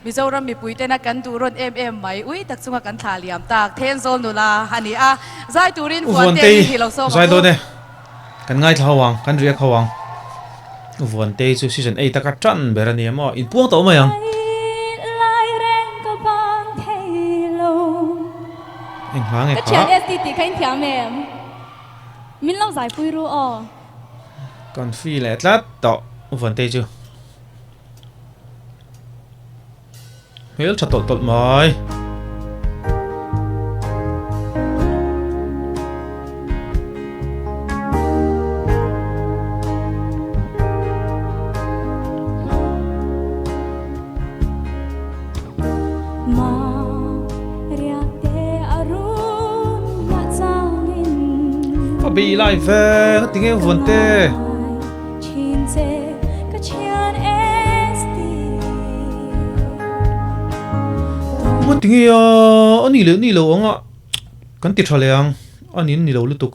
mizoram mi puite na kan turon mai ui tak sunga kan thaliam tak then zol nula hani a zai turin vuan te hi lo so zai do ne kan ngai thawang kan riak hawang vuan te chu season 8 taka tran berani amo in puang to mayang anh hóa nghe cái chuyện STT khánh thiam em mình lâu dài pui ru o còn phi lẹ tlat to vuan te chu hel chặt tot tot mai bị lại về tiếng yêu vấn đề một tiếng yêu anh nỉ lâu ông ạ cần tiệt rồi anh nỉ lâu liên tục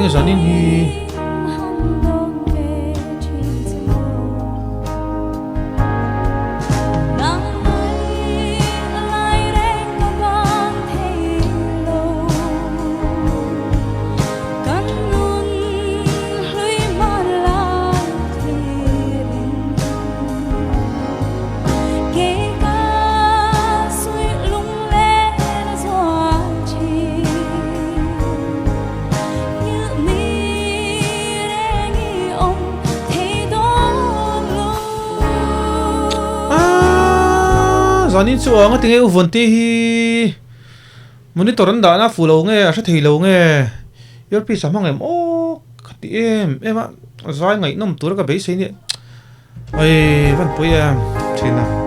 Zanin hi Zanin chu ang ating u vonti hi monitoran da na fulo nge a thei lo nge earpiece samang em o khati em a zai ngai nom tur ka be sei ni ai van poia thina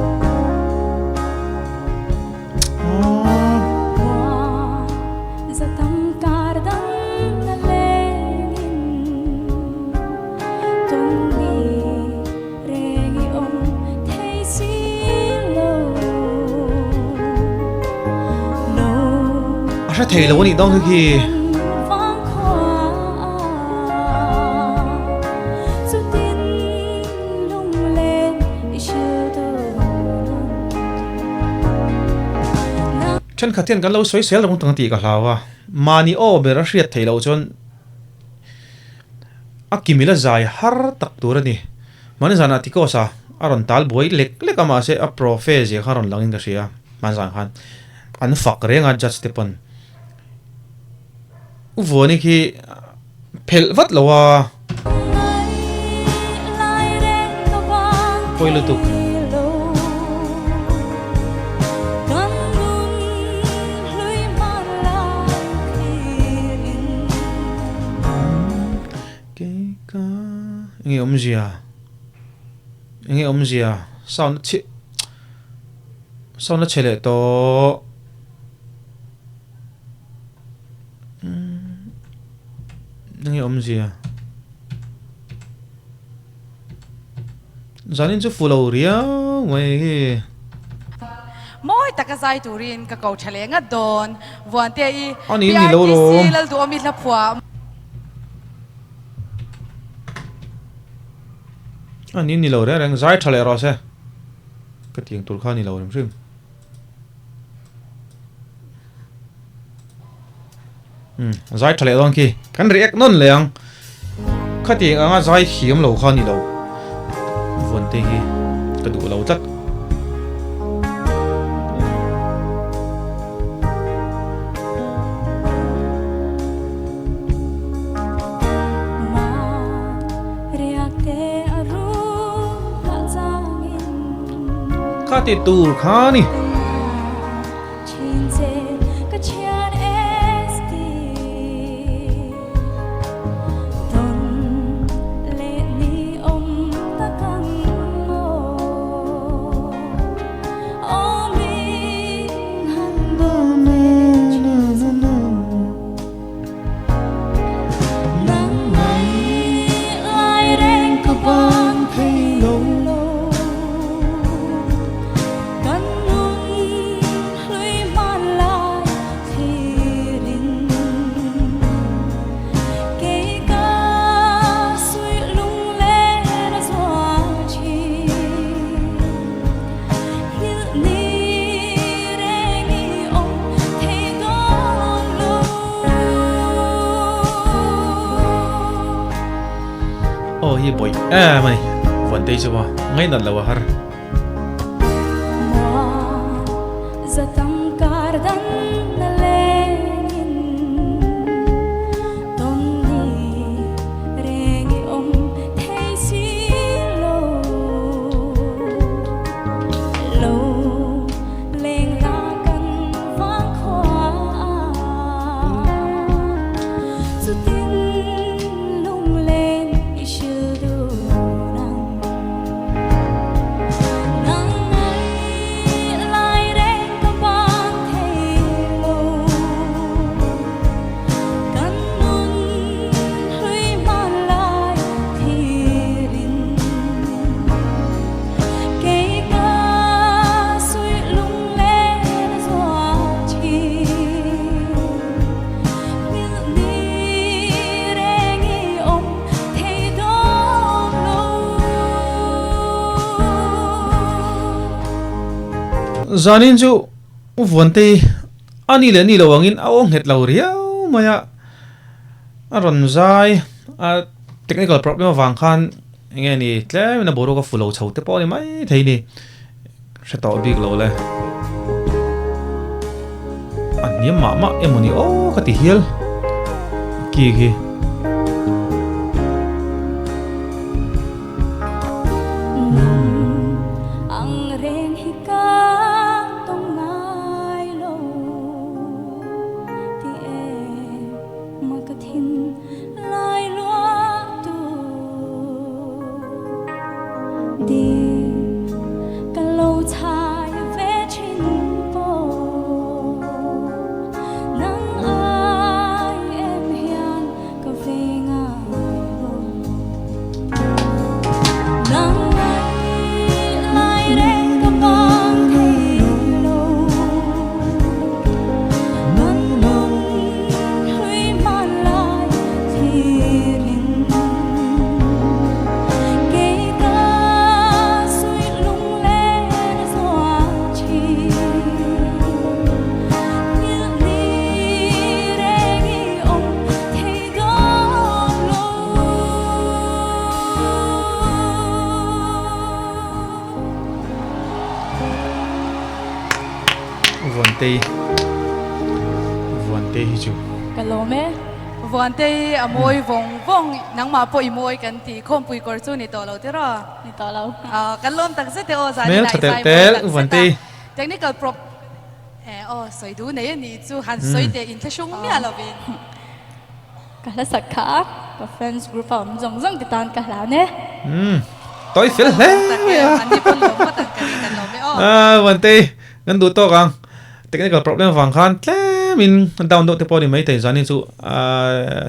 sẽ thấy là vấn đông khi chân khát tiền cái lâu xoáy xéo là cũng tăng tỷ cả lao à mani o bê ra siết thấy lâu chọn akimila dài har tak tu ra đi mani zana tiko sa aron tal boy lek lek ama se a profe je kharon langin ka sia man zang khan an fak renga judge stepan vuani khi phel vat lawa poi lutuk nghe om zia sao nó chele to nghe om zia Zanin chu fulo ria ngoi moi takazai turin ka kau chalenga don vuante I ani ni lo lo silal du ami la phwa ani ni lo reng zai thale ro se ka tiang tur kha ni lo rim rim zai thale don ki kan react non leang kha tiang anga zai khiam lo kha ni lo vuante hi ka du lo tat khati tur khani hi boy mày vấn đề chứ mà ngay nãy là har za tangkar dan na lengin ton ni rengi thei si lo lo leng la kan vang khoa zu tin lung lên i shu du nang lai reng ka bang thei lo kan nun hui man lai thi rin ke ka sui lung lên zua chi mil ni reng i thei dom lo Zanin chu vấn đề ani le ni lo angin awong het lo riau maya aron zai technical problem wang khan nge ni tle na boro ka fulo chho te po ni mai thei ni se to big lo le ani ma emoni o ka ti hial ki ang reng hi ka tong ngai lo ti ma ka thin lai lua tu di ka lo chai ve chin po nang ai em hian ka ve ngai lo nang lai reng ka bang thei lo man nun hui man lai thi rin ke ka sui lung lên zua chi mil ni reng i thei dom lo vấn đề hi chu ka lo me vấn đề môi vòng vòng nắng mà bội môi cần thì không bụi cỏ chu ni to lâu thế rồi ni to lo kan lom tak se te o za Mel thatel tel vấn đề technical prop soi du nei ni chu han soi te in the shung mi alovin ka la sakha ka friends group am jong jong ti tan ka la ne tôi phil tak an ni pon lo ma tak kan lo me vấn đề ngân đủ to kang technical problem wang khan tle min download te po ni mai te Zanin chu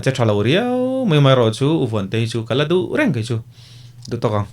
che thalo riau mai ro chu vấn đề chu kala du reng ke chu du to kang